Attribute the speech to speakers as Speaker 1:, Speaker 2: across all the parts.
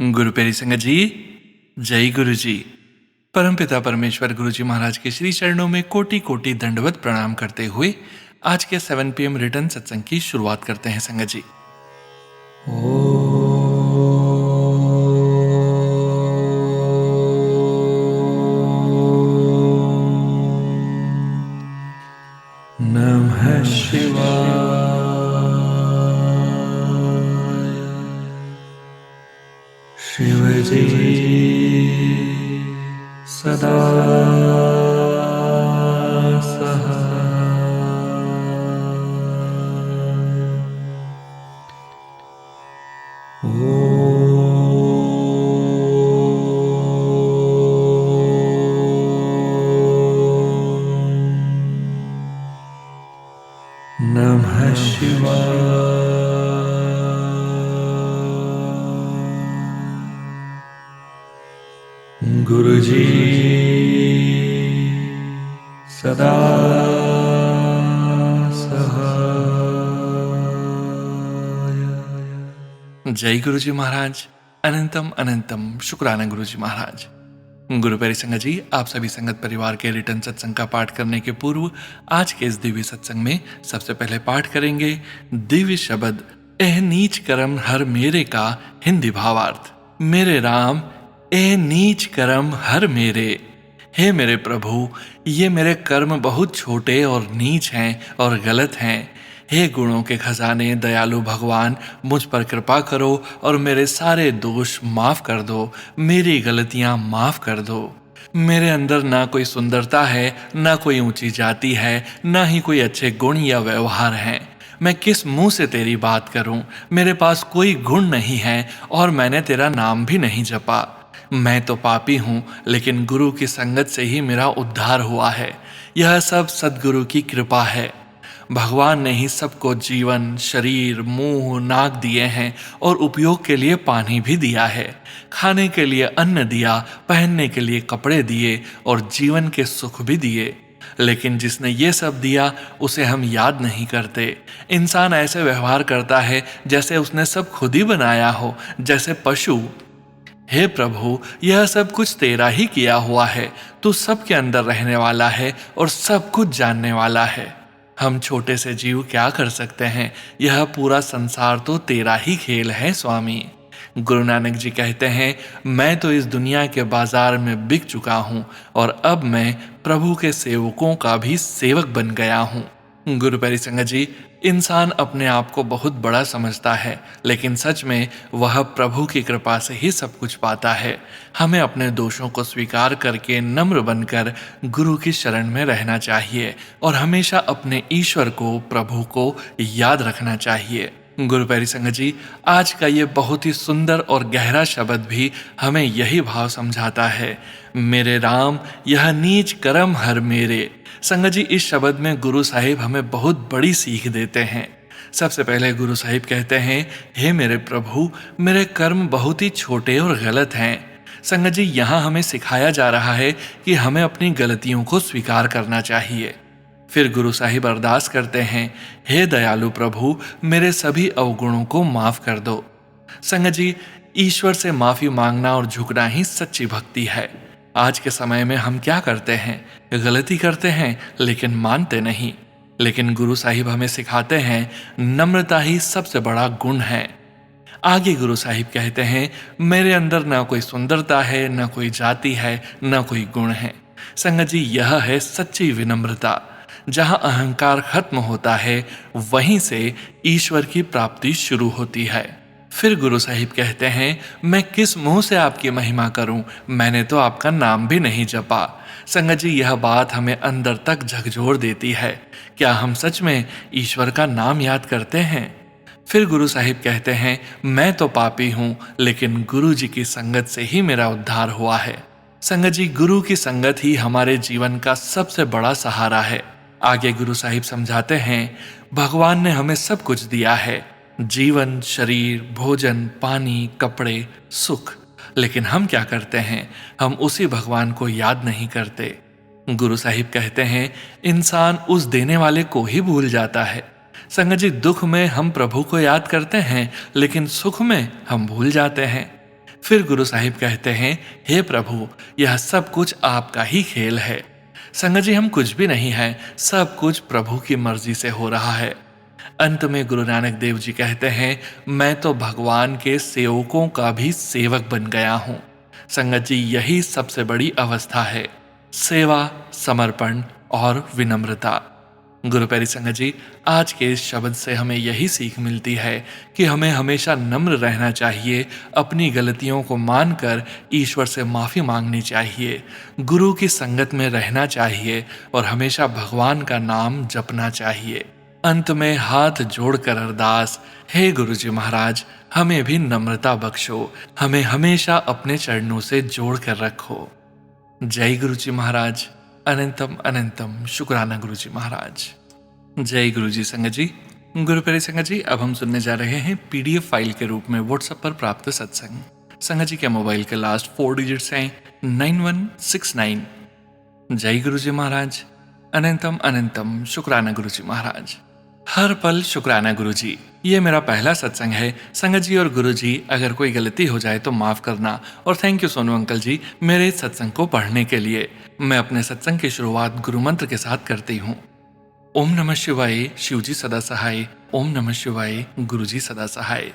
Speaker 1: गुरु प्यारी संगत जी, जय गुरु जी। परमपिता परमेश्वर गुरु जी महाराज के श्री चरणों में कोटि कोटि दंडवत प्रणाम करते हुए आज के 7 PM रिटर्न सत्संग की शुरुआत करते हैं संगत जी। नमः शिवाय। शिव जी सदा नमः शिवाय। गुरु जी सदा सहाय। जय गुरु जी महाराज। अनंतम अनंतम शुक्राना गुरु जी महाराज। गुरु प्यारी संगत जी, आप सभी संगत परिवार के रिटर्न सत्संग का पाठ करने के पूर्व आज के इस दिव्य सत्संग में सबसे पहले पाठ करेंगे दिव्य शब्द एह नीच कर्म हर मेरे का हिंदी भावार्थ। मेरे राम एह नीच कर्म हर मेरे। हे मेरे प्रभु, ये मेरे कर्म बहुत छोटे और नीच हैं और गलत हैं। हे गुणों के खजाने दयालु भगवान, मुझ पर कृपा करो और मेरे सारे दोष माफ कर दो, मेरी गलतियां माफ कर दो। मेरे अंदर ना कोई सुंदरता है, ना कोई ऊंची जाति है, ना ही कोई अच्छे गुण या व्यवहार हैं। मैं किस मुंह से तेरी बात करूं? मेरे पास कोई गुण नहीं है और मैंने तेरा नाम भी नहीं जपा। मैं तो पापी हूं, लेकिन गुरु की संगत से ही मेरा उद्धार हुआ है। यह सब सद्गुरु की कृपा है। भगवान ने ही सबको जीवन, शरीर, मुंह, नाक दिए हैं और उपयोग के लिए पानी भी दिया है। खाने के लिए अन्न दिया, पहनने के लिए कपड़े दिए और जीवन के सुख भी दिए। लेकिन जिसने ये सब दिया उसे हम याद नहीं करते। इंसान ऐसे व्यवहार करता है जैसे उसने सब खुद ही बनाया हो, जैसे पशु। हे प्रभु, यह सब कुछ तेरा ही किया हुआ है। तू सबके अंदर रहने वाला है और सब कुछ जानने वाला है। हम छोटे से जीव क्या कर सकते हैं? यह पूरा संसार तो तेरा ही खेल है स्वामी। गुरु नानक जी कहते हैं, मैं तो इस दुनिया के बाजार में बिक चुका हूँ और अब मैं प्रभु के सेवकों का भी सेवक बन गया हूँ। गुरु प्यारी संगत जी, इंसान अपने आप को बहुत बड़ा समझता है, लेकिन सच में वह प्रभु की कृपा से ही सब कुछ पाता है। हमें अपने दोषों को स्वीकार करके नम्र बनकर गुरु की शरण में रहना चाहिए और हमेशा अपने ईश्वर को, प्रभु को याद रखना चाहिए। गुरु प्यारी संगत जी, आज का ये बहुत ही सुंदर और गहरा शब्द भी हमें यही भाव समझाता है। मेरे राम यह नीच कर्म हर मेरे। संगत जी, इस शब्द में गुरु साहिब हमें बहुत बड़ी सीख देते हैं। सबसे पहले गुरु साहिब कहते हैं, हे मेरे प्रभु, मेरे कर्म बहुत ही छोटे और गलत हैं। संगत जी, यहाँ हमें सिखाया जा रहा है कि हमें अपनी गलतियों को स्वीकार करना चाहिए। फिर गुरु साहिब अरदास करते हैं, हे दयालु प्रभु, मेरे सभी अवगुणों को माफ कर दो। संगत जी, ईश्वर से माफी मांगना और झुकना ही सच्ची भक्ति है। आज के समय में हम क्या करते हैं? गलती करते हैं लेकिन मानते नहीं। लेकिन गुरु साहिब हमें सिखाते हैं, नम्रता ही सबसे बड़ा गुण है। आगे गुरु साहिब कहते हैं, मेरे अंदर ना कोई सुंदरता है, ना कोई जाति है, ना कोई गुण है। संगत जी, यह है सच्ची विनम्रता। जहां अहंकार खत्म होता है, वहीं से ईश्वर की प्राप्ति शुरू होती है। फिर गुरु साहिब कहते हैं, मैं किस मुंह से आपकी महिमा करूं? मैंने तो आपका नाम भी नहीं जपा। संगत जी, यह बात हमें अंदर तक झकझोर देती है। क्या हम सच में ईश्वर का नाम याद करते हैं? फिर गुरु साहिब कहते हैं, मैं तो पापी हूं, लेकिन गुरु जी की संगत से ही मेरा उद्धार हुआ है। संगत जी, गुरु की संगत ही हमारे जीवन का सबसे बड़ा सहारा है। आगे गुरु साहिब समझाते हैं, भगवान ने हमें सब कुछ दिया है, जीवन, शरीर, भोजन, पानी, कपड़े, सुख। लेकिन हम क्या करते हैं? हम उसी भगवान को याद नहीं करते। गुरु साहिब कहते हैं, इंसान उस देने वाले को ही भूल जाता है। संगत जी, दुख में हम प्रभु को याद करते हैं, लेकिन सुख में हम भूल जाते हैं। फिर गुरु साहिब कहते हैं, हे प्रभु, यह सब कुछ आपका ही खेल है। संगत जी, हम कुछ भी नहीं है, सब कुछ प्रभु की मर्जी से हो रहा है। अंत में गुरु नानक देव जी कहते हैं, मैं तो भगवान के सेवकों का भी सेवक बन गया हूं। संगत जी, यही सबसे बड़ी अवस्था है, सेवा, समर्पण और विनम्रता। गुरु प्यारी संगत जी, आज के इस शब्द से हमें यही सीख मिलती है कि हमें हमेशा नम्र रहना चाहिए, अपनी गलतियों को मानकर ईश्वर से माफ़ी मांगनी चाहिए, गुरु की संगत में रहना चाहिए और हमेशा भगवान का नाम जपना चाहिए। अंत में हाथ जोड़कर अरदास, हे गुरु जी महाराज, हमें भी नम्रता बख्शो, हमें हमेशा अपने चरणों से जोड़ कर रखो। जय गुरु जी महाराज। अनंतम अनंतम शुक्राना गुरु जी महाराज। जय गुरु जी। संगत जी, गुरु प्यारे संगत जी, अब हम सुनने जा रहे हैं PDF फाइल के रूप में व्हाट्सएप पर प्राप्त सत्संग। संगत जी के मोबाइल के लास्ट 4 डिजिट्स हैं 9169। जय गुरु जी महाराज। अनंतम अनंतम शुक्राना गुरु जी महाराज। हर पल शुक्राना गुरु जी। ये मेरा पहला सत्संग है। संगत जी और गुरु जी, अगर कोई गलती हो जाए तो माफ करना, और थैंक यू सोनू अंकल जी मेरे इस सत्संग को पढ़ने के लिए। मैं अपने सत्संग की शुरुआत गुरु मंत्र के साथ करती हूँ। ओम नमः शिवाय, शिव जी सदा सहाय। ओम नमः शिवाय, गुरु जी सदा सहाय।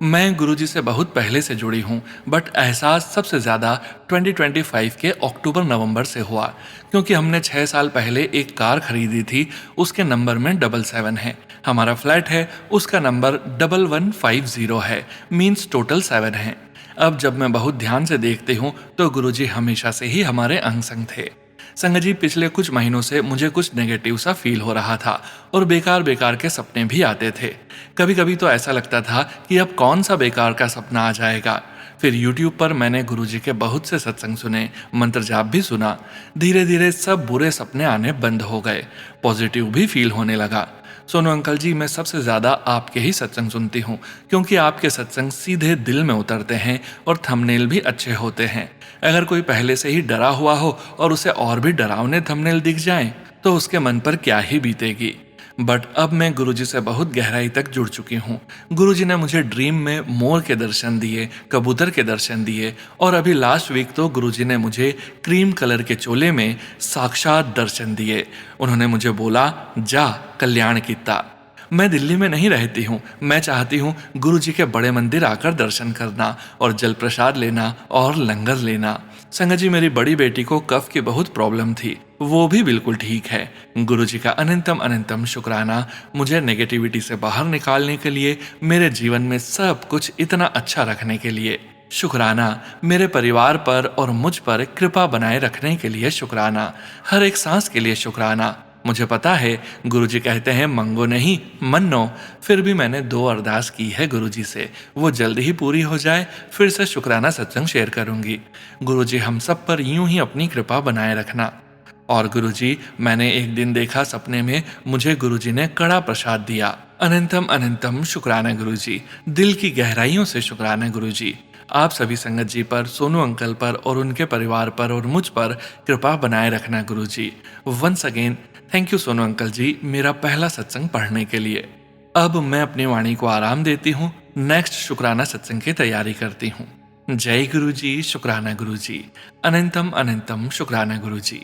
Speaker 1: मैं गुरुजी से बहुत पहले से जुड़ी हूँ, बट एहसास सबसे ज़्यादा 2025 के अक्टूबर-नवंबर से हुआ, क्योंकि हमने 6 साल पहले एक कार खरीदी थी। उसके नंबर में 77 है। हमारा फ्लैट है, उसका नंबर 1150 है, मीन्स टोटल 7 है। अब जब मैं बहुत ध्यान से देखती हूँ तो गुरुजी हमेशा से ही हमारे अंग संग थे। संगत जी, पिछले कुछ महीनों से मुझे कुछ नेगेटिव सा फील हो रहा था और बेकार बेकार के सपने भी आते थे। कभी कभी तो ऐसा लगता था कि अब कौन सा बेकार का सपना आ जाएगा। फिर YouTube पर मैंने गुरुजी के बहुत से सत्संग सुने, मंत्र जाप भी सुना। धीरे धीरे सब बुरे सपने आने बंद हो गए, पॉजिटिव भी फील होने लगा। सोनू अंकल जी, मैं सबसे ज़्यादा आपके ही सत्संग सुनती हूँ, क्योंकि आपके सत्संग सीधे दिल में उतरते हैं और थंबनेल भी अच्छे होते हैं। अगर कोई पहले से ही डरा हुआ हो और उसे और भी डरावने थंबनेल दिख जाएं, तो उसके मन पर क्या ही बीतेगी। बट अब मैं गुरुजी से बहुत गहराई तक जुड़ चुकी हूँ। गुरुजी ने मुझे ड्रीम में मोर के दर्शन दिए, कबूतर के दर्शन दिए, और अभी लास्ट वीक तो गुरुजी ने मुझे क्रीम कलर के चोले में साक्षात दर्शन दिए। उन्होंने मुझे बोला, जा कल्याण कीता। मैं दिल्ली में नहीं रहती हूँ, मैं चाहती हूँ गुरुजी के बड़े मंदिर आकर दर्शन करना और जल प्रसाद लेना और लंगर लेना। संगत जी, मेरी बड़ी बेटी को कफ की बहुत प्रॉब्लम थी, वो भी बिल्कुल ठीक है। गुरुजी का अनंतम अनंतम शुक्राना, मुझे नेगेटिविटी से बाहर निकालने के लिए, मेरे जीवन में सब कुछ इतना अच्छा रखने के लिए शुक्राना, मेरे परिवार पर और मुझ पर कृपा बनाए रखने के लिए शुक्राना, हर एक सांस के लिए शुक्राना। मुझे पता है गुरुजी कहते हैं मंगो नहीं मन्नो, फिर भी मैंने 2 अरदास की है गुरुजी से, वो जल्द ही पूरी हो जाए। फिर से शुक्राना सत्संग शेयर करूंगी। गुरुजी हम सब पर यूं ही अपनी कृपा बनाए रखना। और गुरुजी, मैंने एक दिन देखा सपने में, मुझे गुरुजी ने कड़ा प्रसाद दिया। अनंतम अनंतम शुक्राना गुरुजी, दिल की गहराइयों से शुक्राना गुरुजी। आप सभी संगत जी पर, सोनू अंकल पर और उनके परिवार पर और मुझ पर कृपा बनाए रखना Guruji. Once again thank you Sonu uncle ji, मेरा पहला सत्संग पढ़ने के लिए। अब मैं अपनी वाणी को आराम देती हूँ, नेक्स्ट शुक्राना सत्संग की तैयारी करती हूँ। जय गुरुजी, शुक्राना गुरुजी। अनंतम अनंतम शुक्राना गुरुजी।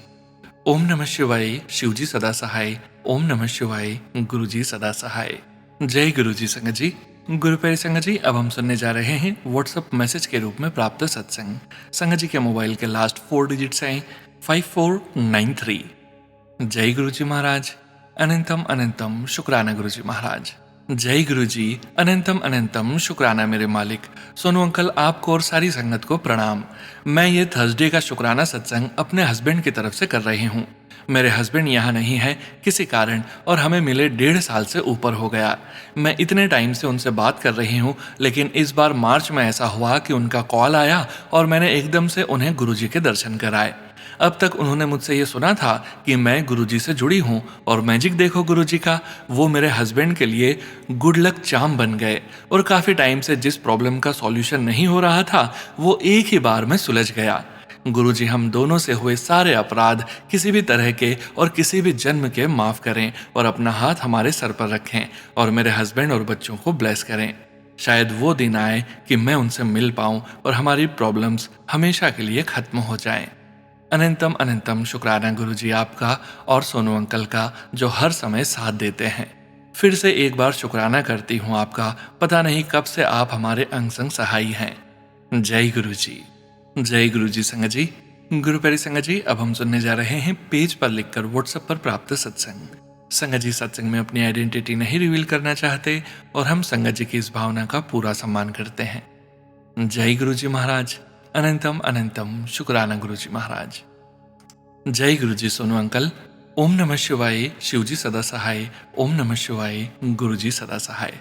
Speaker 1: ओम नमः शिवाय, शिव जी सदा सहाय। ओम नमः शिवाय, गुरु जी सदा सहाय। जय गुरु जी। संगत जी, गुरु प्यारे संगत जी, अब हम सुनने जा रहे हैं व्हाट्सएप मैसेज के रूप में प्राप्त सत्संग। संगत जी के मोबाइल के लास्ट 4 डिजिट्स हैं 5493। जय गुरु जी महाराज। अनंतम अनंतम शुक्राना गुरु जी महाराज। जय गुरु जी। अनंतम अनंतम शुक्राना मेरे मालिक। सोनू अंकल, आपको और सारी संगत को प्रणाम। मैं ये थर्सडे का शुक्राना सत्संग अपने हस्बैंड की तरफ से कर रही हूँ। मेरे हस्बैंड यहाँ नहीं है किसी कारण, और हमें मिले 1.5 साल से ऊपर हो गया। मैं इतने टाइम से उनसे बात कर रही हूँ, लेकिन इस बार मार्च में ऐसा हुआ कि उनका कॉल आया और मैंने एकदम से उन्हें गुरुजी के दर्शन कराए। अब तक उन्होंने मुझसे ये सुना था कि मैं गुरुजी से जुड़ी हूँ, और मैजिक देखो गुरुजी का, वो मेरे हस्बैंड के लिए गुड लक चार्म बन गए, और काफ़ी टाइम से जिस प्रॉब्लम का सॉल्यूशन नहीं हो रहा था, वो एक ही बार में सुलझ गया। गुरुजी हम दोनों से हुए सारे अपराध, किसी भी तरह के और किसी भी जन्म के, माफ़ करें और अपना हाथ हमारे सर पर रखें और मेरे हस्बैंड और बच्चों को ब्लेस करें। शायद वो दिन आए कि मैं उनसे मिल पाऊं और हमारी प्रॉब्लम्स हमेशा के लिए खत्म हो जाएं। अनंतम अनंतम शुक्राना गुरुजी आपका और सोनू अंकल का, जो हर समय साथ देते हैं। फिर से एक बार शुक्राना करती हूँ आपका, पता नहीं कब से आप हमारे अंग संग सहाई हैं। जय गुरुजी। जय गुरुजी संगत जी। गुरु प्यारी संगत जी, अब हम सुनने जा रहे हैं पेज पर लिखकर व्हाट्सएप पर प्राप्त सत्संग। संगत जी सत्संग में अपनी आइडेंटिटी नहीं रिवील करना चाहते और हम संगत जी की इस भावना का पूरा सम्मान करते हैं। जय गुरुजी महाराज। अनंतम अनंतम शुक्राना गुरुजी महाराज। जय गुरुजी सोनू अंकल। ओम नमः शिवाय। शिवजी सदा सहाय। ओम नमः शिवाय। गुरुजी सदा सहाय।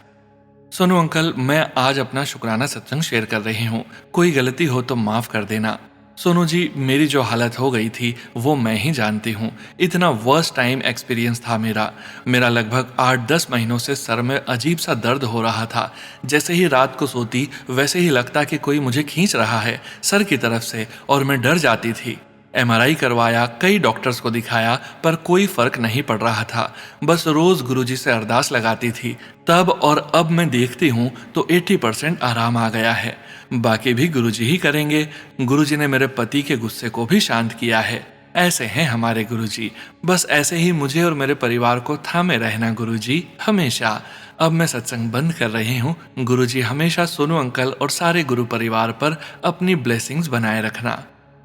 Speaker 1: सोनू अंकल, मैं आज अपना शुक्राना सत्संग शेयर कर रही हूँ, कोई गलती हो तो माफ कर देना। सोनू जी, मेरी जो हालत हो गई थी वो मैं ही जानती हूँ। इतना वर्स्ट टाइम एक्सपीरियंस था मेरा लगभग 8-10 महीनों से सर में अजीब सा दर्द हो रहा था। जैसे ही रात को सोती वैसे ही लगता कि कोई मुझे खींच रहा है सर की तरफ से, और मैं डर जाती थी। MRI करवाया, कई डॉक्टर्स को दिखाया, पर कोई फर्क नहीं पड़ रहा था। बस रोज गुरुजी से अरदास लगाती थी। तब और अब मैं देखती हूँ तो 80% आराम आ गया है। बाकी भी गुरुजी ही करेंगे। गुरुजी ने मेरे पति के गुस्से को भी शांत किया है। ऐसे हैं हमारे गुरुजी। बस ऐसे ही मुझे और मेरे परिवार को थामे रहना गुरुजी, हमेशा। अब मैं सत्संग बंद कर रही हूँ। गुरुजी हमेशा सोनू अंकल और सारे गुरु परिवार पर अपनी ब्लेसिंग्स बनाए रखना।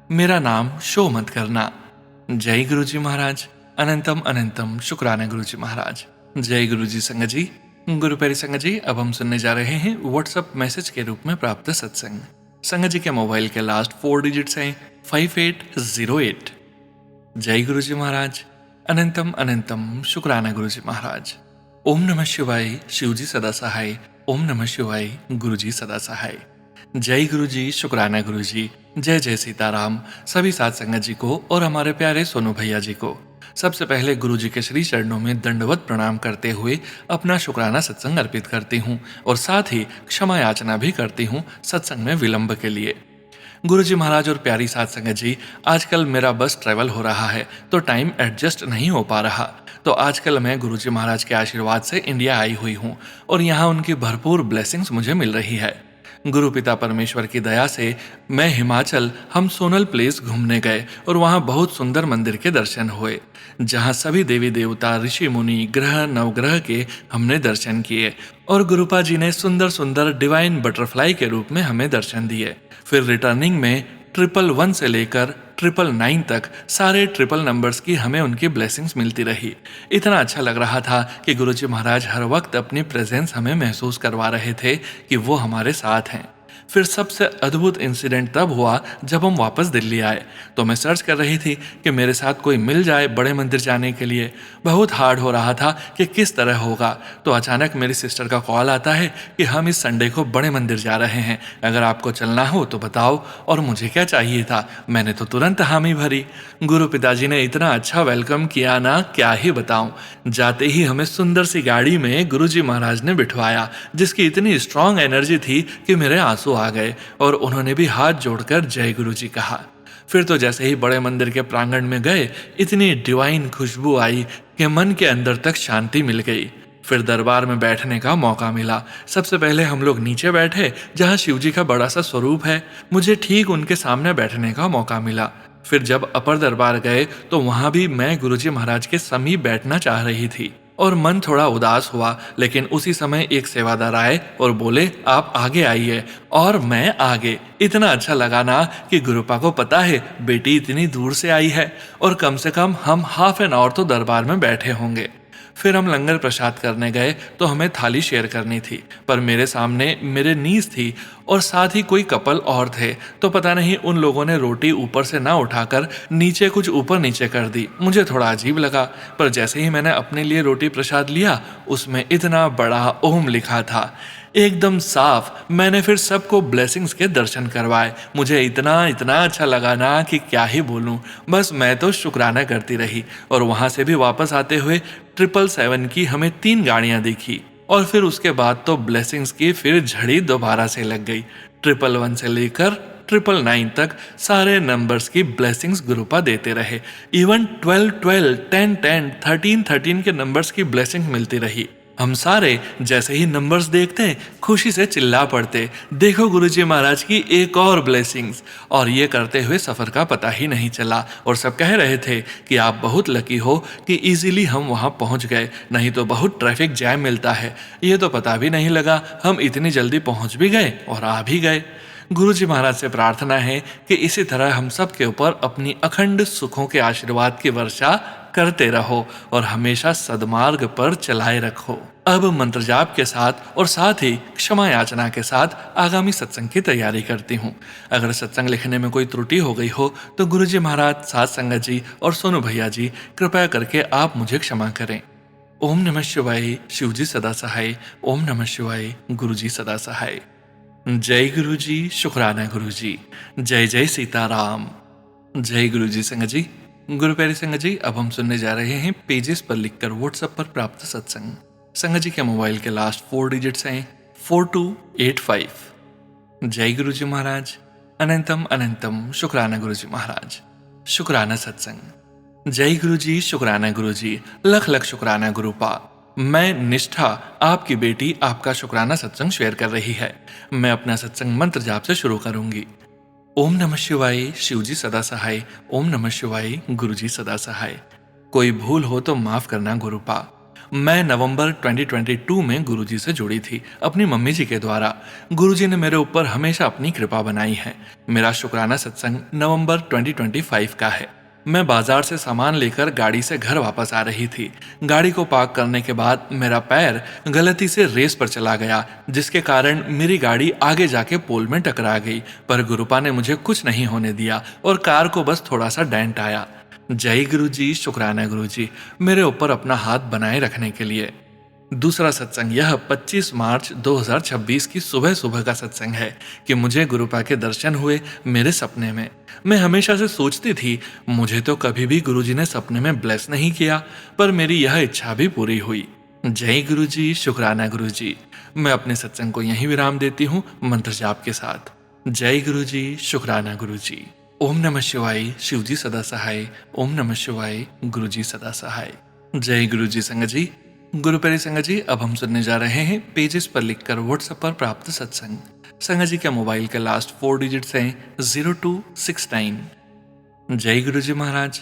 Speaker 1: मेरा नाम शो मत करना। जय गुरुजी महाराज। अनंतम अनंतम शुक्राना गुरुजी महाराज। जय गुरुजी संगत जी। गुरु प्यारी संगत जी, अब हम सुनने जा रहे हैं व्हाट्सएप मैसेज के रूप में प्राप्त सत्संग। संगत जी के मोबाइल के लास्ट 4 डिजिट्स हैं 5808। जय गुरुजी महाराज। अनंतम अनंतम शुक्राना गुरुजी महाराज। ओम नमः शिवाय। शिवजी सदा सहाय। ओम नमः शिवाय। गुरुजी सदा सहाय। जय गुरुजी। शुक्राना गुरुजी। जय जय सीताराम। सभी साथ संगत जी को और हमारे प्यारे सोनू भैया जी को सबसे पहले गुरुजी के श्री चरणों में दंडवत प्रणाम करते हुए अपना शुक्राना सत्संग अर्पित करती हूँ, और साथ ही क्षमा याचना भी करती हूँ सत्संग में विलंब के लिए। गुरुजी महाराज और प्यारी साथ संगत जी, आजकल मेरा बस ट्रैवल हो रहा है तो टाइम एडजस्ट नहीं हो पा रहा। तो आजकल मैं गुरुजी महाराज के आशीर्वाद से इंडिया आई हुई हूँ और यहाँ उनकी भरपूर ब्लेसिंग्स मुझे मिल रही है। गुरु पिता परमेश्वर की दया से मैं हिमाचल हम सोनल प्लेस घूमने गए और वहाँ बहुत सुंदर मंदिर के दर्शन हुए, जहाँ सभी देवी देवता, ऋषि मुनि, ग्रह नवग्रह के हमने दर्शन किए, और गुरुपा जी ने सुंदर सुंदर डिवाइन बटरफ्लाई के रूप में हमें दर्शन दिए। फिर रिटर्निंग में 111 से लेकर 999 तक सारे ट्रिपल नंबर्स की हमें उनकी ब्लेसिंग्स मिलती रही। इतना अच्छा लग रहा था कि गुरुजी महाराज हर वक्त अपनी प्रेजेंस हमें महसूस करवा रहे थे कि वो हमारे साथ हैं। फिर सबसे अद्भुत इंसिडेंट तब हुआ जब हम वापस दिल्ली आए तो मैं सर्च कर रही थी कि मेरे साथ कोई मिल जाए बड़े मंदिर जाने के लिए। बहुत हार्ड हो रहा था कि किस तरह होगा, तो अचानक मेरी सिस्टर का कॉल आता है कि हम इस संडे को बड़े मंदिर जा रहे हैं, अगर आपको चलना हो तो बताओ। और मुझे क्या चाहिए था, मैंने तो तुरंत हामी भरी। गुरु पिताजी ने इतना अच्छा वेलकम किया ना, क्या ही बताऊं। जाते ही हमें सुंदर सी गाड़ी में गुरुजी महाराज ने बिठवाया, जिसकी इतनी स्ट्रांग एनर्जी थी कि मेरे आंसू आ गए, और उन्होंने भी हाथ जोड़कर जय गुरुजी कहा। फिर तो जैसे ही बड़े मंदिर के प्रांगण में गए, इतनी डिवाइन खुशबू आई कि मन के अंदर तक शांति मिल गई। फिर दरबार में बैठने का मौका मिला। सबसे पहले हम लोग नीचे बैठे जहाँ शिवजी का बड़ा सा स्वरूप है, मुझे ठीक उनके सामने बैठने का मौका मिला। फिर जब अपर दरबार गए तो वहां भी मैं गुरुजी महाराज के समीप बैठना चाह रही थी और मन थोड़ा उदास हुआ, लेकिन उसी समय एक सेवादार आए और बोले आप आगे आइए, और मैं आगे। इतना अच्छा लगा ना कि गुरुपा को पता है बेटी इतनी दूर से आई है, और कम से कम हम हाफ एन आवर तो दरबार में बैठे होंगे। फिर हम लंगर प्रसाद करने गए तो हमें थाली शेयर करनी थी, पर मेरे सामने मेरे नीस थी और साथ ही कोई कपल और थे, तो पता नहीं उन लोगों ने रोटी ऊपर से ना उठाकर नीचे कुछ ऊपर नीचे कर दी। मुझे थोड़ा अजीब लगा, पर जैसे ही मैंने अपने लिए रोटी प्रसाद लिया उसमें इतना बड़ा ओम लिखा था, एकदम साफ। मैंने फिर सबको ब्लेसिंग्स के दर्शन करवाए। मुझे इतना अच्छा लगा ना कि क्या ही बोलूं। बस मैं तो शुक्राना करती रही, और वहां से भी वापस आते हुए 777 की हमें 3 गाड़ियां दिखी, और फिर उसके बाद तो ब्लेसिंग्स की फिर झड़ी दोबारा से लग गई। 111 से लेकर 999 तक सारे नंबर्स की ब्लेसिंग्स गुरुपा देते रहे। इवन 12 12, 10 10, 13 13 के नंबर्स की ब्लेसिंग मिलती रही। हम सारे जैसे ही नंबर्स देखते खुशी से चिल्ला पड़ते, देखो गुरुजी महाराज की एक और ब्लेसिंग्स। और ये करते हुए सफ़र का पता ही नहीं चला और सब कह रहे थे कि आप बहुत लकी हो कि इजीली हम वहाँ पहुँच गए, नहीं तो बहुत ट्रैफिक जैम मिलता है। ये तो पता भी नहीं लगा हम इतनी जल्दी पहुँच भी गए और आ भी गए। गुरुजी महाराज से प्रार्थना है कि इसी तरह हम सब के ऊपर अपनी अखंड सुखों के आशीर्वाद की वर्षा करते रहो और हमेशा सद्मार्ग पर चलाए रखो। अब मंत्र जाप के साथ और साथ ही क्षमा याचना के साथ आगामी सत्संग की तैयारी करती हूँ। अगर सत्संग लिखने में कोई त्रुटि हो गई हो तो गुरुजी महाराज, साथ संगत जी और सोनू भैया जी कृपया करके आप मुझे क्षमा करें। ओम नमः शिवाय। शिव जी सदा सहाय। ओम नमः शिवाय। गुरु जी सदा सहाय। जय गुरु जी। शुक्राना गुरु जी। जय जय सीताराम। जय गुरु जी। संगत जी, गुरु प्यारे संगत जी, अब हम सुनने जा रहे हैं पेजेस पर लिखकर व्हाट्सएप पर प्राप्त सत्संग। संगत जी के मोबाइल के लास्ट 4 डिजिट्स हैं 4285। जय गुरु जी महाराज। अनंतम अनंतम शुक्राना गुरु जी महाराज। शुक्राना सत्संग। जय गुरु जी। शुक्राना गुरु जी। लख लख शुक्राना गुरुपा। मैं निष्ठा, आपकी बेटी, आपका शुक्राना सत्संग शेयर कर रही है। मैं अपना सत्संग मंत्र जाप से शुरू करूंगी। ओम नमः शिवाय। शिव जी सदा सहाय। ओम नमः शिवाय। गुरु जी सदा सहाय। कोई भूल हो तो माफ करना गुरुपा। मैं नवंबर 2022 में गुरुजी से जुड़ी थी अपनी मम्मी जी के द्वारा। गुरुजी ने मेरे ऊपर हमेशा अपनी कृपा बनाई है। मेरा शुक्राना सत्संग नवंबर 2025 का है। मैं बाजार से सामान लेकर गाड़ी से घर वापस आ रही थी। गाड़ी को पार्क करने के बाद मेरा पैर गलती से रेस पर चला गया, जिसके कारण मेरी गाड़ी आगे जाके पोल में टकरा गई। पर गुरुपा ने मुझे कुछ नहीं होने दिया और कार को बस थोड़ा सा डेंट आया। जय गुरु जी। शुक्राना गुरु जी मेरे ऊपर अपना हाथ बनाए रखने के लिए। दूसरा सत्संग यह 25 मार्च 2026 की सुबह सुबह का सत्संग है कि मुझे गुरुपा के दर्शन हुए मेरे सपने में। मैं हमेशा से सोचती थी मुझे तो कभी भी गुरुजी ने सपने में ब्लेस नहीं किया, पर मेरी यह इच्छा भी पूरी हुई। जय गुरु जी। शुक्राना गुरु जी। मैं अपने सत्संग को यहीं विराम देती हूँ मंत्र जाप के साथ। जय गुरु जी। शुक्राना गुरु जी। ओम नमः शिवाय। शिव जी सदा सहाय। ओम नमः शिवाय। गुरु जी सदा सहाय। जय गुरु जी। संगत जी, गुरु प्यारे संगत जी, अब हम सुनने जा रहे हैं पेजेस पर लिखकर व्हाट्सएप पर प्राप्त सत्संग। संगत जी के मोबाइल के लास्ट 4 डिजिट्स हैं 0269। जय गुरु जी महाराज।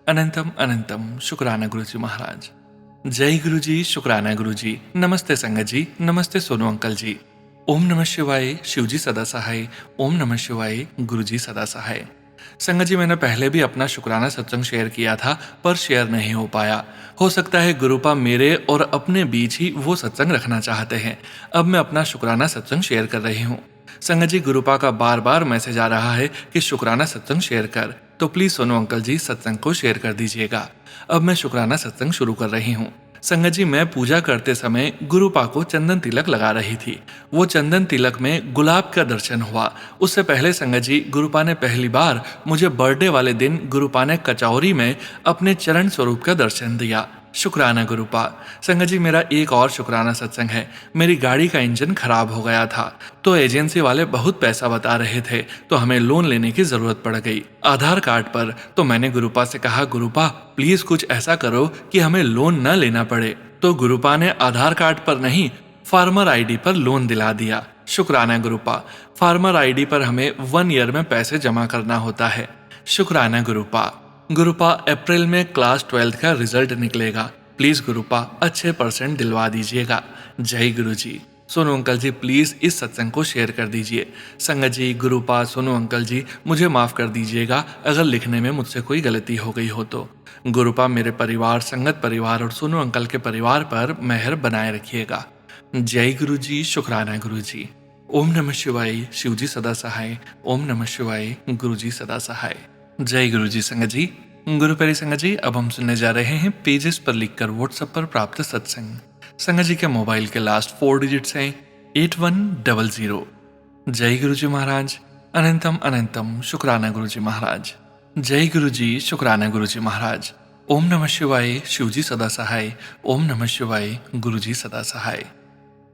Speaker 1: अनंतम अनंतम शुक्राना गुरु जी महाराज। जय गुरु जी। शुक्राना गुरु जी। नमस्ते संगत जी। नमस्ते सोनू अंकल जी। ओम नमः शिवाय। शिव जी सदा सहाय। ओम नमः शिवाय। गुरु जी सदा सहाय। संगत जी, मैंने पहले भी अपना शुक्राना सत्संग शेयर किया था, पर शेयर नहीं हो पाया। हो सकता है गुरुपा मेरे और अपने बीच ही वो सत्संग रखना चाहते हैं। अब मैं अपना शुक्राना सत्संग शेयर कर रही हूँ। संगत जी, गुरुपा का बार बार मैसेज आ रहा है कि शुक्राना सत्संग शेयर कर, तो प्लीज सोनू अंकल जी सत्संग को शेयर कर दीजिएगा। अब मैं शुक्राना सत्संग शुरू कर रही हूँ। संगत जी, मैं पूजा करते समय गुरुपा को चंदन तिलक लगा रही थी। वो चंदन तिलक में गुलाब का दर्शन हुआ। उससे पहले संगत जी, गुरुपा ने पहली बार मुझे बर्थडे वाले दिन गुरुपा ने कचौरी में अपने चरण स्वरूप का दर्शन दिया। शुक्राना गुरुपा। संगत जी, मेरा एक और शुक्राना सत्संग है। मेरी गाड़ी का इंजन खराब हो गया था, तो एजेंसी वाले बहुत पैसा बता रहे थे, तो हमें लोन लेने की जरूरत पड़ गई आधार कार्ड पर। तो मैंने गुरुपा से कहा, गुरुपा प्लीज कुछ ऐसा करो कि हमें लोन न लेना पड़े। तो गुरुपा ने आधार कार्ड पर नहीं, फार्मर आईडी पर लोन दिला दिया। शुक्राना गुरुपा। फार्मर आईडी पर हमें 1 ईयर में पैसे जमा करना होता है। शुक्राना गुरुपा। गुरुपा, अप्रैल में क्लास 12th का रिजल्ट निकलेगा। प्लीज गुरुपा अच्छे % दिलवा दीजिएगा। जय गुरु जी। सोनू अंकल जी, प्लीज इस सत्संग को शेयर कर दीजिए। संगत जी, गुरुपा, सोनू अंकल जी, मुझे माफ कर दीजिएगा अगर लिखने में मुझसे कोई गलती हो गई हो तो। गुरुपा मेरे परिवार, संगत परिवार और सोनू अंकल के परिवार पर मेहर बनाए रखिएगा। जय गुरु जी। शुक्राना गुरु जी। ओम नमः शिवाय। शिव जी सदा सहाय। ओम नमः शिवाय। गुरु जी सदा सहाय। जय गुरु जी। संगत जी, गुरु प्यारी संगत जी, अब हम सुनने जा रहे हैं पेजेस पर लिखकर व्हाट्सएप पर प्राप्त सत्संग। संगत जी के मोबाइल के लास्ट 4 डिजिट्स हैं 8100। जय गुरु जी महाराज। अनंतम अनंतम शुक्राना गुरु जी महाराज। जय गुरु जी। शुक्राना गुरु जी महाराज। ओम नमः शिवाय। शिव जी सदा सहाय। ओम नमः शिवाय। गुरु जी सदा सहाय।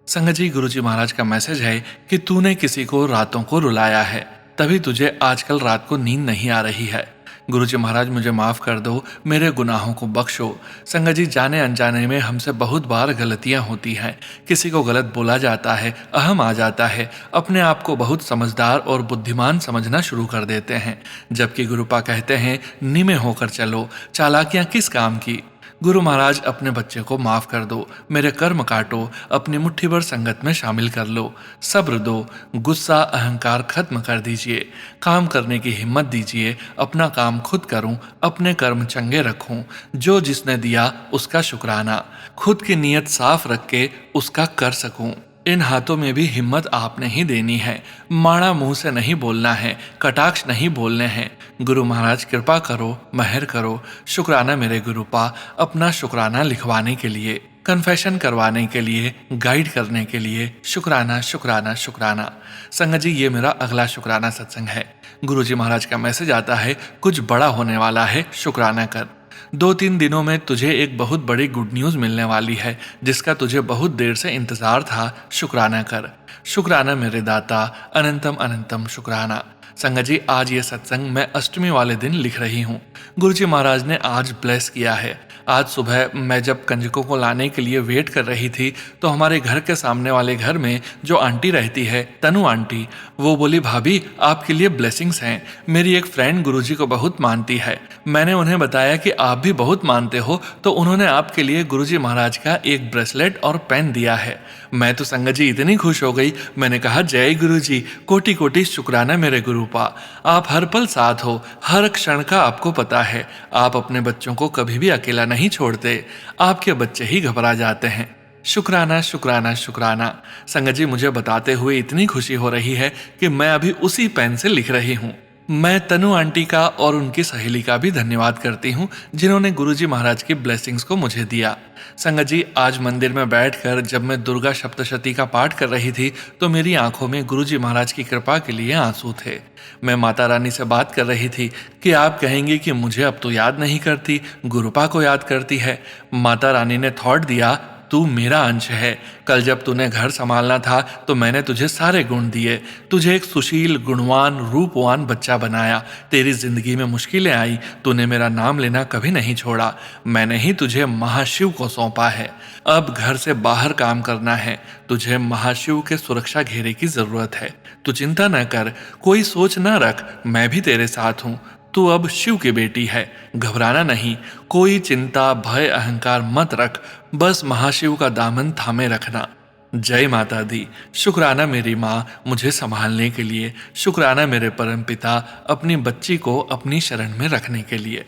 Speaker 1: संगत जी, गुरु जी महाराज का मैसेज है कि तूने किसी को रातों को रुलाया है, तभी तुझे आजकल रात को नींद नहीं आ रही है। गुरुजी महाराज मुझे माफ़ कर दो, मेरे गुनाहों को बख्शो। संगत जी, जाने अनजाने में हमसे बहुत बार गलतियां होती हैं। किसी को गलत बोला जाता है, अहम आ जाता है, अपने आप को बहुत समझदार और बुद्धिमान समझना शुरू कर देते हैं, जबकि गुरुपा कहते हैं निमे होकर चलो, चालाकियां किस काम की। गुरु महाराज, अपने बच्चे को माफ़ कर दो, मेरे कर्म काटो, अपनी मुट्ठी भर संगत में शामिल कर लो, सब्र दो, गुस्सा अहंकार खत्म कर दीजिए, काम करने की हिम्मत दीजिए, अपना काम खुद करूं, अपने कर्म चंगे रखूं, जो जिसने दिया उसका शुक्राना, खुद की नीयत साफ रख के उसका कर सकूं। इन हाथों में भी हिम्मत आपने ही देनी है, माड़ा मुंह से नहीं बोलना है, कटाक्ष नहीं बोलने हैं। गुरु महाराज कृपा करो, मेहर करो, शुक्राना मेरे गुरुपा, अपना शुक्राना लिखवाने के लिए, कन्फेशन करवाने के लिए, गाइड करने के लिए, शुक्राना शुक्राना शुक्राना। संगत जी, ये मेरा अगला शुक्राना सत्संग है। गुरुजी महाराज का मैसेज आता है, कुछ बड़ा होने वाला है, शुक्राना कर। 2-3 दिनों में तुझे एक बहुत बड़ी गुड न्यूज़ मिलने वाली है, जिसका तुझे बहुत देर से इंतजार था, शुक्राना कर। शुक्राना मेरे दाता, अनंतम अनंतम शुक्राना। संगत जी, आज ये सत्संग मैं अष्टमी वाले दिन लिख रही हूँ। गुरुजी महाराज ने आज ब्लेस किया है। आज सुबह मैं जब कंजकों को लाने के लिए वेट कर रही थी, तो हमारे घर के सामने वाले घर में जो आंटी रहती है, तनु आंटी, वो बोली, भाभी आपके लिए ब्लेसिंग्स हैं। मेरी एक फ्रेंड गुरुजी को बहुत मानती है। मैंने उन्हें बताया कि आप भी बहुत मानते हो, तो उन्होंने आपके लिए गुरुजी महाराज का एक ब्रेसलेट और पेन दिया है। मैं तो संगत जी इतनी खुश हो गई, मैंने कहा, जय गुरुजी, कोटि कोटि शुक्राना मेरे गुरुपा। आप हर पल साथ हो, हर क्षण का आपको पता है। आप अपने बच्चों को कभी भी अकेला नहीं छोड़ते, आपके बच्चे ही घबरा जाते हैं। शुक्राना शुक्राना शुक्राना। संगत जी, मुझे बताते हुए इतनी खुशी हो रही है कि मैं अभी उसी पेन से लिख रही हूँ। मैं तनु आंटी का और उनकी सहेली का भी धन्यवाद करती हूँ, जिन्होंने गुरुजी महाराज की ब्लेसिंग्स को मुझे दिया। संगत जी, आज मंदिर में बैठकर जब मैं दुर्गा सप्तशती का पाठ कर रही थी, तो मेरी आंखों में गुरुजी महाराज की कृपा के लिए आंसू थे। मैं माता रानी से बात कर रही थी कि आप कहेंगे कि मुझे अब तो याद नहीं करती, गुरुपा को याद करती है। माता रानी ने थॉट दिया, तू मेरा अंश है। कल जब तूने घर संभालना था तो मैंने तुझे सारे गुण दिए, तुझे एक सुशील, गुणवान, रूपवान बच्चा बनाया। तेरी जिंदगी में मुश्किलें आई, तूने मेरा नाम लेना कभी नहीं छोड़ा। मैंने ही तुझे महाशिव को सौंपा है। अब घर से बाहर काम करना है, तुझे महाशिव के सुरक्षा घेरे की जरूरत है। तू चिंता न कर, कोई सोच न रख, मैं भी तेरे साथ हूँ। तू अब शिव की बेटी है, घबराना नहीं, कोई चिंता भय अहंकार मत रख, बस महाशिव का दामन थामे रखना। जय माता दी। शुक्राना मेरी माँ मुझे संभालने के लिए, शुक्राना मेरे परम पिता अपनी बच्ची को अपनी शरण में रखने के लिए।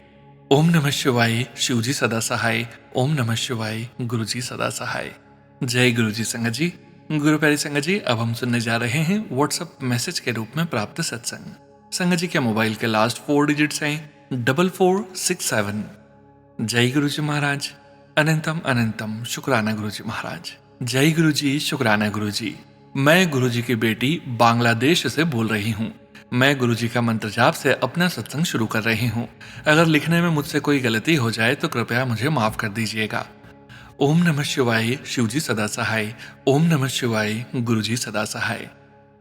Speaker 1: ओम नमः शिवाय, शिवजी सदा सहाय। ओम नमः शिवाय, गुरुजी सदा सहाय। जय गुरुजी। संगत जी, गुरु प्यारी संगत जी, अब हम सुनने जा रहे हैं व्हाट्सएप मैसेज के रूप में प्राप्त सत्संग। संगत जी के मोबाइल के लास्ट 4 डिजिट्स हैं 4467। जय गुरुजी महाराज, अनंतम अनंतम शुक्राना गुरुजी महाराज। जय गुरुजी, शुक्राना गुरुजी। मैं गुरुजी की बेटी बांग्लादेश से बोल रही हूँ। मैं गुरुजी का मंत्र जाप से अपना सत्संग शुरू कर रही हूँ। अगर लिखने में मुझसे कोई गलती हो जाए तो कृपया मुझे माफ कर दीजिएगा। ओम नमः शिवाय, शिवजी सदा सहाय। ओम नमः शिवाय, गुरुजी सदा सहाय।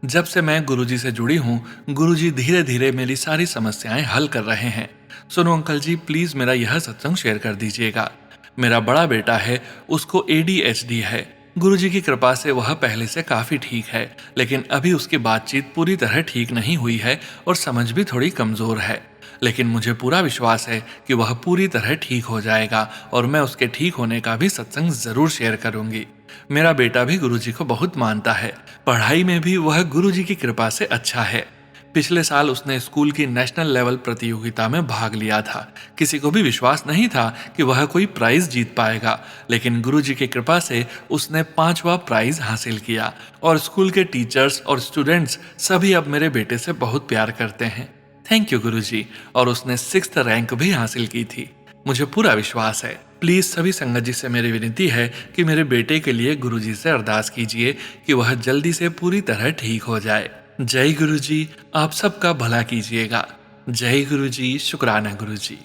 Speaker 1: जब से मैं गुरुजी से जुड़ी हूँ, गुरुजी धीरे धीरे मेरी सारी समस्याएं हल कर रहे हैं। सुनो अंकल जी, प्लीज मेरा यह सत्संग शेयर कर दीजिएगा। मेरा बड़ा बेटा है, उसको ADHD है। गुरुजी की कृपा से वह पहले से काफी ठीक है, लेकिन अभी उसकी बातचीत पूरी तरह ठीक नहीं हुई है और समझ भी थोड़ी कमजोर है। लेकिन मुझे पूरा विश्वास है कि वह पूरी तरह ठीक हो जाएगा और मैं उसके ठीक होने का भी सत्संग जरूर शेयर करूंगी। मेरा बेटा भी गुरुजी को बहुत मानता है, पढ़ाई में भी वह गुरुजी की कृपा से अच्छा है। पिछले साल उसने स्कूल की नेशनल लेवल प्रतियोगिता में भाग लिया था। किसी को भी विश्वास नहीं था कि वह कोई प्राइज जीत पाएगा, लेकिन गुरुजी की कृपा से उसने 5वां प्राइज हासिल किया और स्कूल के टीचर्स और स्टूडेंट्स सभी अब मेरे बेटे से बहुत प्यार करते हैं। थैंक यू गुरुजी। और उसने 6th रैंक भी हासिल की थी। मुझे पूरा विश्वास है। प्लीज सभी संगत जी से मेरी विनती है कि मेरे बेटे के लिए गुरुजी से अरदास कीजिए कि वह जल्दी से पूरी तरह ठीक हो जाए। जय गुरुजी, आप सबका भला कीजिएगा। जय गुरुजी, शुक्राना गुरुजी।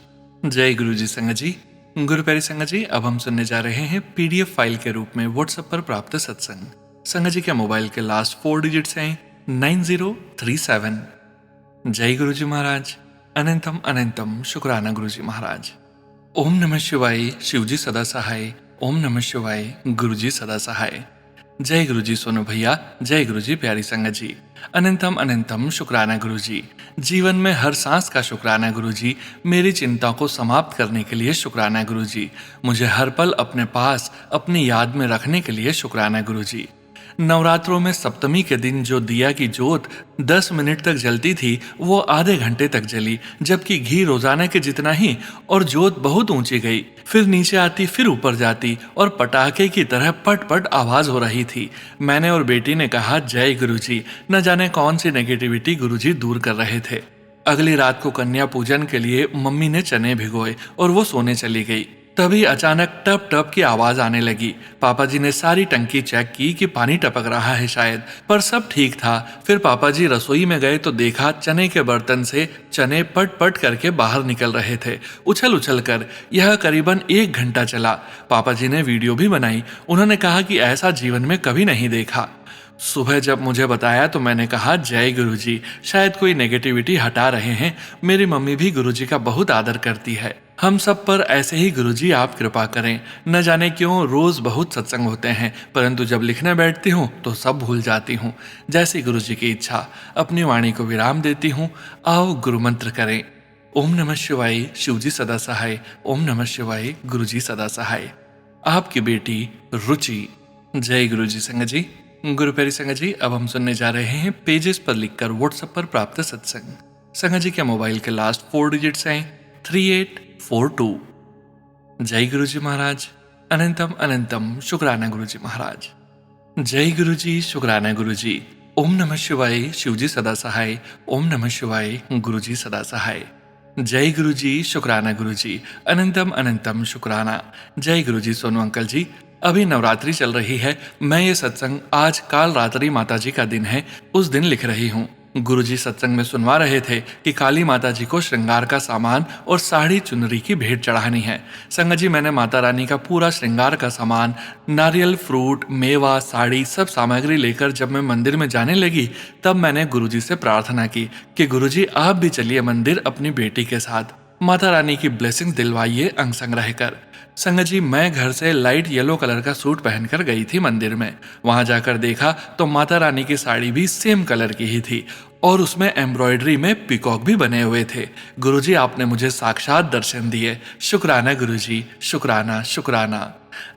Speaker 1: जय गुरुजी। संगत जी, गुरु प्यारी संगत जी, अब हम सुनने जा रहे हैं PDF फाइल के रूप में व्हाट्सएप पर प्राप्त सत्संग। संगत जी के मोबाइल के लास्ट 4 डिजिट्स हैं 9037। जय गुरुजी महाराज, अनंतम अनंतम शुक्राना गुरुजी महाराज। ओम नमः शिवाय, शिवजी सदा सहाय। ओम नमः शिवाय, गुरुजी सदा सहाय। जय गुरुजी सोनू भैया, जय गुरुजी प्यारी संगत जी। अनंतम अनंतम शुक्राना गुरुजी। जीवन में हर सांस का शुक्राना गुरुजी। मेरी चिंता को समाप्त करने के लिए शुक्राना गुरुजी। मुझे हर पल अपने पास अपनी याद में रखने के लिए शुक्राना गुरुजी। नवरात्रों में सप्तमी के दिन जो दिया की जोत 10 मिनट तक जलती थी वो आधे घंटे तक जली, जबकि घी रोजाना के जितना ही, और जोत बहुत ऊंची गई, फिर नीचे आती, फिर ऊपर जाती और पटाखे की तरह पट पट आवाज हो रही थी। मैंने और बेटी ने कहा जय गुरुजी। न जाने कौन सी नेगेटिविटी गुरुजी दूर कर रहे थे। अगली रात को कन्या पूजन के लिए मम्मी ने चने भिगोए और वो सोने चली गई। तभी अचानक टप टप की आवाज आने लगी। पापा जी ने सारी टंकी चेक की कि पानी टपक रहा है शायद, पर सब ठीक था। फिर पापा जी रसोई में गए तो देखा चने के बर्तन से चने पट पट करके बाहर निकल रहे थे, उछल उछल कर। यह करीबन 1 घंटा चला। पापा जी ने वीडियो भी बनाई। उन्होंने कहा कि ऐसा जीवन में कभी नहीं देखा। सुबह जब मुझे बताया तो मैंने कहा जय गुरुजी, शायद कोई नेगेटिविटी हटा रहे हैं। मेरी मम्मी भी गुरुजी का बहुत आदर करती है। हम सब पर ऐसे ही गुरुजी आप कृपा करें। न जाने क्यों रोज बहुत सत्संग होते हैं, परंतु जब लिखने बैठती हूँ तो सब भूल जाती हूँ। जैसी गुरुजी की इच्छा। अपनी वाणी को विराम देती हूँ। आओ गुरु मंत्र करें। ओम नमः शिवाय, शिवजी सदा सहाय। ओम नमः शिवाय, गुरुजी सदा सहाय। आपकी बेटी रुचि। जय गुरुजी संगत जी। गुरु प्यारी संगत जी, अब हम सुनने जा रहे हैं पेजेस पर लिखकर व्हाट्सएप पर प्राप्त सत्संग। संगत जी के मोबाइल के लास्ट 4 डिजिट्स हैं 3842। जय गुरुजी महाराज। अनंतम अनंतम शुक्राना गुरुजी महाराज। जय गुरुजी, शुक्राना गुरुजी। ओम नमः शिवाय, शिवजी सदा सहाय। ओम नमः शिवाय, गुरुजी सदा सहाय। जय गुरुजी, शुक्राना गुरुजी। अनंतम अनंतम शुक्राना। जय गुरुजी सोनू अंकल जी। अभी नवरात्रि चल रही है। मैं ये सत्संग आज काल रात्रि माता जी का दिन है, उस दिन लिख रही हूँ। गुरुजी सत्संग में सुनवा रहे थे कि काली माता जी को श्रृंगार का सामान और साड़ी चुनरी की भेंट चढ़ानी है। संगत जी, मैंने माता रानी का पूरा श्रृंगार का सामान, नारियल, फ्रूट, मेवा, साड़ी, सब सामग्री लेकर जब मैं मंदिर में जाने लगी तब मैंने गुरुजी से प्रार्थना की कि गुरुजी आप भी चलिए मंदिर अपनी बेटी के साथ। माता रानी की ब्लेसिंग दिलवाइए अंग संग रहकर। संगत जी, मैं घर से लाइट येलो कलर का सूट पहनकर गई थी मंदिर में। वहां जाकर देखा तो माता रानी की साड़ी भी सेम कलर की ही थी और उसमें एम्ब्रॉयडरी में पिकॉक भी बने हुए थे। गुरुजी, आपने मुझे साक्षात दर्शन दिए। शुक्राना गुरुजी, शुक्राना शुक्राना।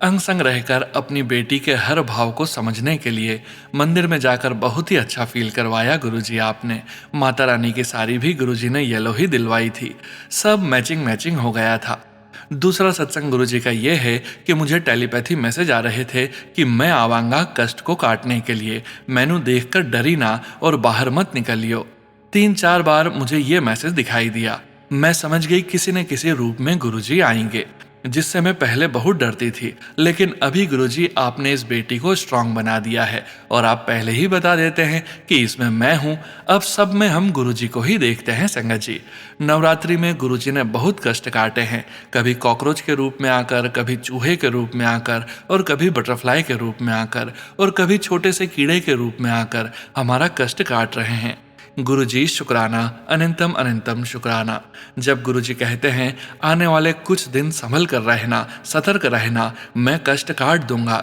Speaker 1: अंग संग रहकर अपनी बेटी के हर भाव को समझने के लिए मंदिर में जाकर बहुत ही अच्छा फील करवाया गुरुजी आपने। माता रानी की साड़ी भी गुरुजी ने येलो ही दिलवाई थी। सब मैचिंग मैचिंग हो गया था। दूसरा सत्संग गुरुजी का यह है कि मुझे टेलीपैथी मैसेज आ रहे थे कि मैं आवांगा कष्ट को काटने के लिए। मैनू देखकर डरी ना और बाहर मत निकलियो। 3-4 बार मुझे ये मैसेज दिखाई दिया। मैं समझ गई किसी न किसी रूप में गुरुजी आएंगे, जिससे मैं पहले बहुत डरती थी। लेकिन अभी गुरुजी आपने इस बेटी को स्ट्रांग बना दिया है और आप पहले ही बता देते हैं कि इसमें मैं हूँ। अब सब में हम गुरुजी को ही देखते हैं संगत जी। नवरात्रि में गुरुजी ने बहुत कष्ट काटे हैं, कभी कॉकरोच के रूप में आकर, कभी चूहे के रूप में आकर, और कभी बटरफ्लाई के रूप में आकर, और कभी छोटे से कीड़े के रूप में आकर हमारा कष्ट काट रहे हैं। गुरुजी शुक्राना, अनंतम अनंतम शुक्राना। जब गुरुजी कहते हैं आने वाले कुछ दिन संभल कर रहना, सतर्क रहना, मैं कष्ट काट दूंगा,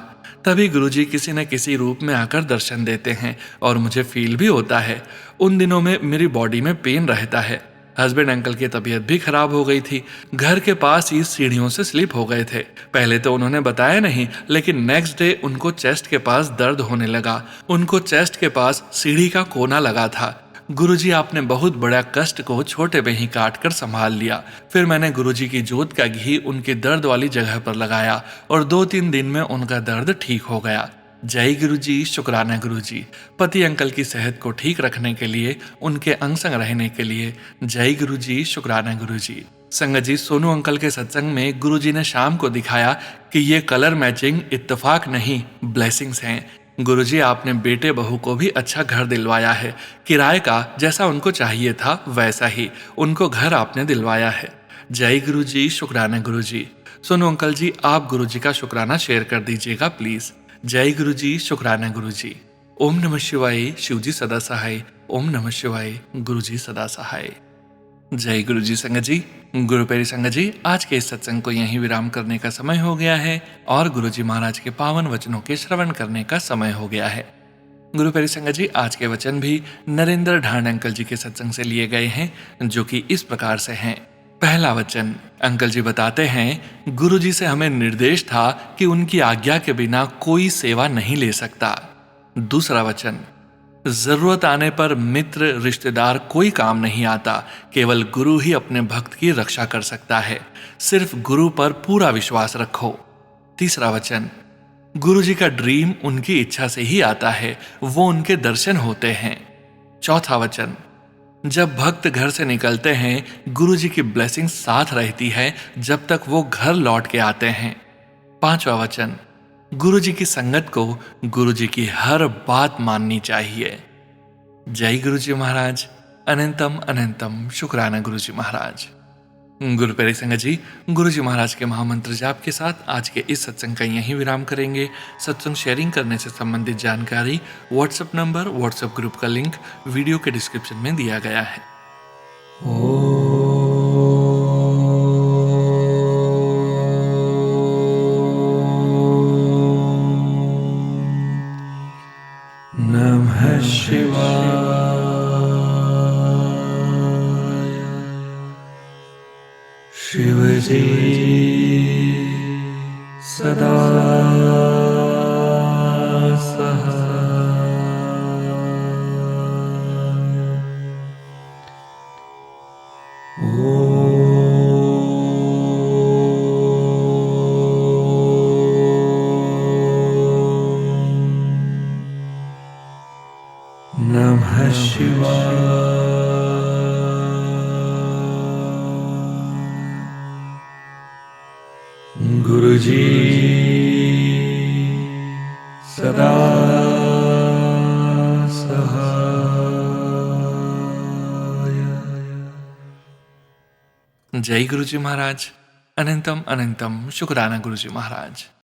Speaker 1: तभी गुरुजी किसी न किसी रूप में आकर दर्शन देते हैं और मुझे फील भी होता है। उन दिनों में मेरी बॉडी में पेन रहता है। हस्बैंड अंकल की तबीयत भी खराब हो गई थी। घर के पास ही सीढ़ियों से स्लिप हो गए थे। पहले तो उन्होंने बताया नहीं, लेकिन नेक्स्ट डे उनको चेस्ट के पास दर्द होने लगा। उनको चेस्ट के पास सीढ़ी का कोना लगा था। गुरुजी आपने बहुत बड़ा कष्ट को छोटे में ही काट कर संभाल लिया। फिर मैंने गुरुजी की जोत का घी उनके दर्द वाली जगह पर लगाया और 2-3 दिन में उनका दर्द ठीक हो गया। जय गुरुजी, शुक्राना गुरुजी। पति अंकल की सेहत को ठीक रखने के लिए, उनके अंग संग रहने के लिए जय गुरुजी, शुक्राना गुरुजी। संगत जी, सोनू अंकल के सत्संग में गुरुजी ने शाम को दिखाया कि ये कलर मैचिंग इत्तेफाक नहीं, ब्लेसिंग्स हैं। गुरुजी आपने बेटे बहू को भी अच्छा घर दिलवाया है, किराए का, जैसा उनको चाहिए था वैसा ही उनको घर आपने दिलवाया है। जय गुरुजी, शुक्राना गुरुजी। सोनू अंकल जी, आप गुरुजी का शुक्राना शेयर कर दीजिएगा प्लीज। जय गुरुजी, शुक्राना गुरुजी। ओम नमः शिवाय, शिवजी सदा सहाय। ओम नमः शिवाय, गुरुजी सदा सहाय। जय गुरु जी संगत जी। गुरु प्यारी संगत जी, आज के इस सत्संग को यहीं विराम करने का समय हो गया है और गुरु जी महाराज के पावन वचनों के श्रवण करने का समय हो गया है। गुरु प्यारी संगत जी, आज के वचन भी नरेंद्र ढांड अंकल जी के सत्संग से लिए गए हैं, जो कि इस प्रकार से हैं। पहला वचन, अंकल जी बताते हैं, गुरु जी से हमें निर्देश था कि उनकी आज्ञा के बिना कोई सेवा नहीं ले सकता। दूसरा वचन, जरूरत आने पर मित्र रिश्तेदार कोई काम नहीं आता, केवल गुरु ही अपने भक्त की रक्षा कर सकता है। सिर्फ गुरु पर पूरा विश्वास रखो। तीसरा वचन, गुरु जी का ड्रीम उनकी इच्छा से ही आता है, वो उनके दर्शन होते हैं। चौथा वचन, जब भक्त घर से निकलते हैं, गुरु जी की ब्लेसिंग साथ रहती है जब तक वो घर लौट के आते हैं। पांचवा वचन, गुरु जी की संगत को गुरु जी की हर बात माननी चाहिए। जय गुरु जी महाराज। अनंतम अनंतम शुक्राना गुरु जी महाराज। गुरु प्यारी संगत जी, गुरु जी महाराज के महामंत्र जाप के साथ आज के इस सत्संग का यहीं विराम करेंगे। सत्संग शेयरिंग करने से संबंधित जानकारी, व्हाट्सएप नंबर, व्हाट्सएप ग्रुप का लिंक वीडियो के डिस्क्रिप्शन में दिया गया है। नमः शिवाय। शिव जी सदा सहाय। नमः शिवाय। गुरु जी सदा सहाय। जय गुरु जी महाराज। अनंतम अनंतम शुक्राना गुरु जी महाराज।